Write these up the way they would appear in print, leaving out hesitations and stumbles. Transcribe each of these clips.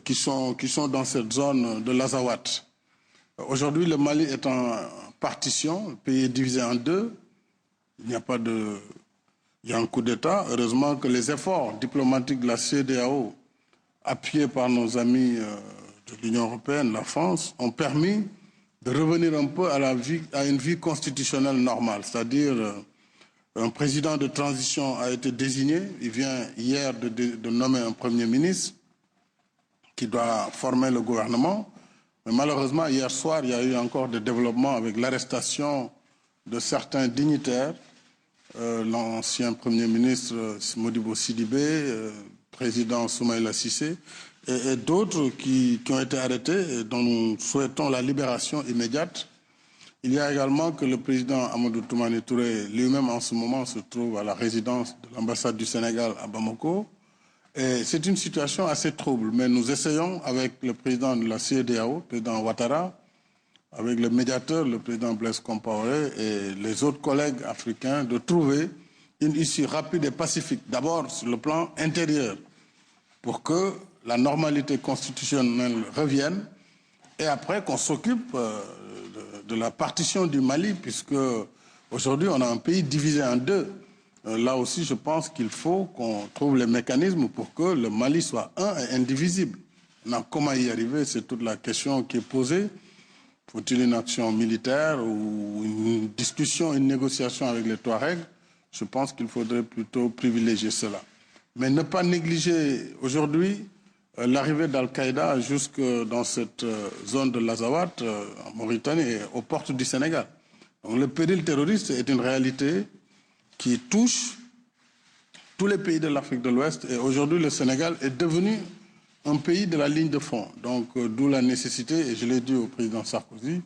qui sont dans cette zone de l'Azawad. Aujourd'hui, le Mali est en partition, le pays est divisé en deux. Il y a un coup d'État. Heureusement que les efforts diplomatiques de la CEDEAO, appuyés par nos amis de l'Union européenne, la France, ont permis de revenir un peu à une vie constitutionnelle normale. C'est-à-dire, un président de transition a été désigné. Il vient hier de nommer un Premier ministre qui doit former le gouvernement. Mais malheureusement, hier soir, il y a eu encore des développements avec l'arrestation de certains dignitaires, l'ancien Premier ministre Modibo Sidibé, président Soumaïla Cissé, et d'autres qui ont été arrêtés et dont nous souhaitons la libération immédiate. Il y a également que le président Amadou Toumani Touré, lui-même en ce moment, se trouve à la résidence de l'ambassade du Sénégal à Bamako. Et c'est une situation assez trouble, mais nous essayons avec le président de la CEDEAO, le président Ouattara, avec le médiateur, le président Blaise Compaoré et les autres collègues africains, de trouver une issue rapide et pacifique, d'abord sur le plan intérieur, pour que la normalité constitutionnelle revienne, et après qu'on s'occupe de la partition du Mali, puisque aujourd'hui on a un pays divisé en deux. Là aussi, je pense qu'il faut qu'on trouve les mécanismes pour que le Mali soit un et indivisible. Maintenant, comment y arriver, c'est toute la question qui est posée. Faut-il une action militaire ou une discussion, une négociation avec les Touaregs? Je pense qu'il faudrait plutôt privilégier cela. Mais ne pas négliger aujourd'hui l'arrivée d'Al-Qaïda jusque dans cette zone de l'Azawad, en Mauritanie et aux portes du Sénégal. Donc, le péril terroriste est une réalité qui touche tous les pays de l'Afrique de l'Ouest. Et aujourd'hui, le Sénégal est devenu un pays de la ligne de front. Donc, d'où la nécessité, et je l'ai dit au président Sarkozy,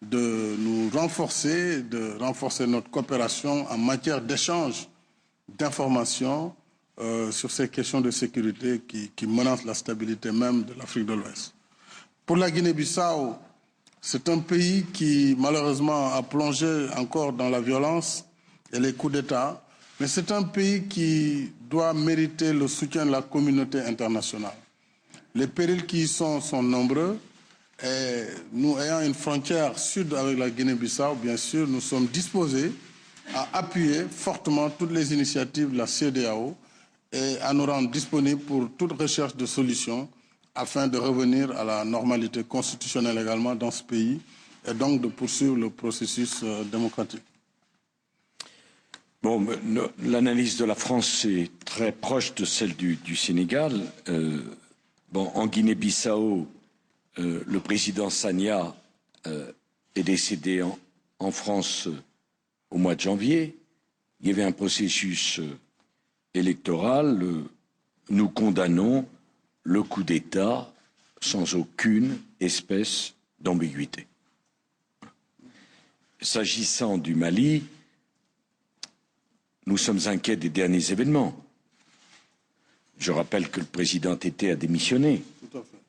de nous renforcer, de renforcer notre coopération en matière d'échange d'informations sur ces questions de sécurité qui menacent la stabilité même de l'Afrique de l'Ouest. Pour la Guinée-Bissau, c'est un pays qui, malheureusement, a plongé encore dans la violence et les coups d'État, mais c'est un pays qui doit mériter le soutien de la communauté internationale. Les périls qui y sont nombreux, et nous ayant une frontière sud avec la Guinée-Bissau, bien sûr, nous sommes disposés à appuyer fortement toutes les initiatives de la CEDEAO et à nous rendre disponibles pour toute recherche de solutions afin de revenir à la normalité constitutionnelle également dans ce pays et donc de poursuivre le processus démocratique. Bon, l'analyse de la France est très proche de celle du Sénégal. En Guinée-Bissau, le président Sagna est décédé en France au mois de janvier. Il y avait un processus électoral. Nous condamnons le coup d'État sans aucune espèce d'ambiguïté. S'agissant du Mali, nous sommes inquiets des derniers événements. Je rappelle que le président Tété a démissionné,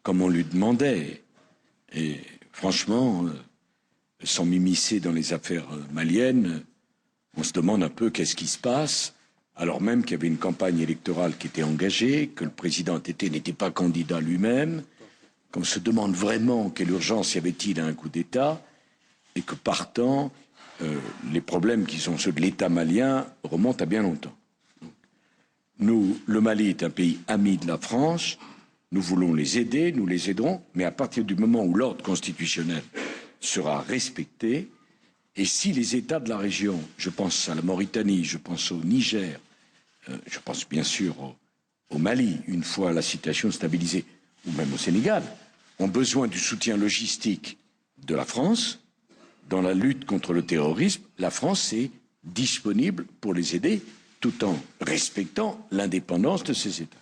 comme on lui demandait. Et franchement, sans m'immiscer dans les affaires maliennes, on se demande un peu qu'est-ce qui se passe, alors même qu'il y avait une campagne électorale qui était engagée, que le président Tété n'était pas candidat lui-même, qu'on se demande vraiment quelle urgence y avait-il à un coup d'État, et que partant, les problèmes qui sont ceux de l'État malien remontent à bien longtemps. Nous, le Mali est un pays ami de la France, nous voulons les aider, nous les aiderons, mais à partir du moment où l'ordre constitutionnel sera respecté, et si les États de la région, je pense à la Mauritanie, je pense au Niger, je pense bien sûr au Mali, une fois la situation stabilisée, ou même au Sénégal, ont besoin du soutien logistique de la France, dans la lutte contre le terrorisme, la France est disponible pour les aider tout en respectant l'indépendance de ces États.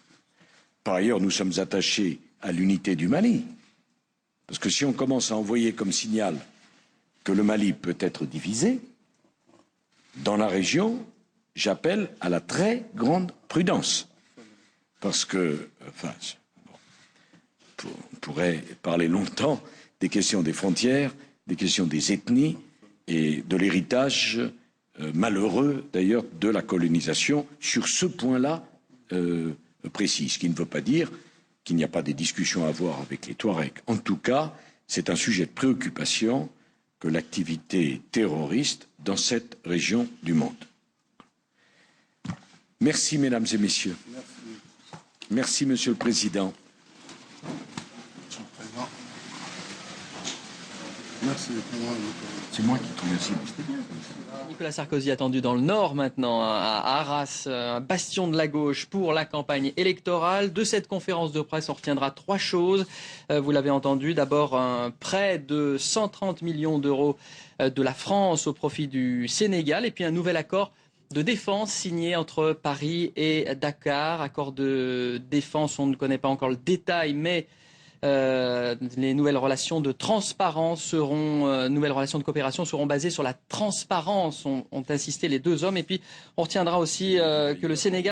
Par ailleurs, nous sommes attachés à l'unité du Mali. Parce que si on commence à envoyer comme signal que le Mali peut être divisé, dans la région, j'appelle à la très grande prudence. Parce que, on pourrait parler longtemps des questions des frontières, des questions des ethnies et de l'héritage malheureux d'ailleurs de la colonisation sur ce point-là précis. Ce qui ne veut pas dire qu'il n'y a pas des discussions à avoir avec les Touaregs. En tout cas, c'est un sujet de préoccupation que l'activité terroriste dans cette région du monde. Merci, mesdames et messieurs. Merci, Monsieur le Président. Monsieur le Président. Merci. C'est moi qui te remercie. Nicolas Sarkozy attendu dans le Nord maintenant, à Arras, un bastion de la gauche pour la campagne électorale. De cette conférence de presse, on retiendra 3 choses. Vous l'avez entendu, d'abord un prêt de 130 millions d'euros de la France au profit du Sénégal et puis un nouvel accord de défense signé entre Paris et Dakar. Accord de défense, on ne connaît pas encore le détail, mais les nouvelles relations de transparence nouvelles relations de coopération seront basées sur la transparence, ont insisté les 2 hommes. Et puis on retiendra aussi que le Sénégal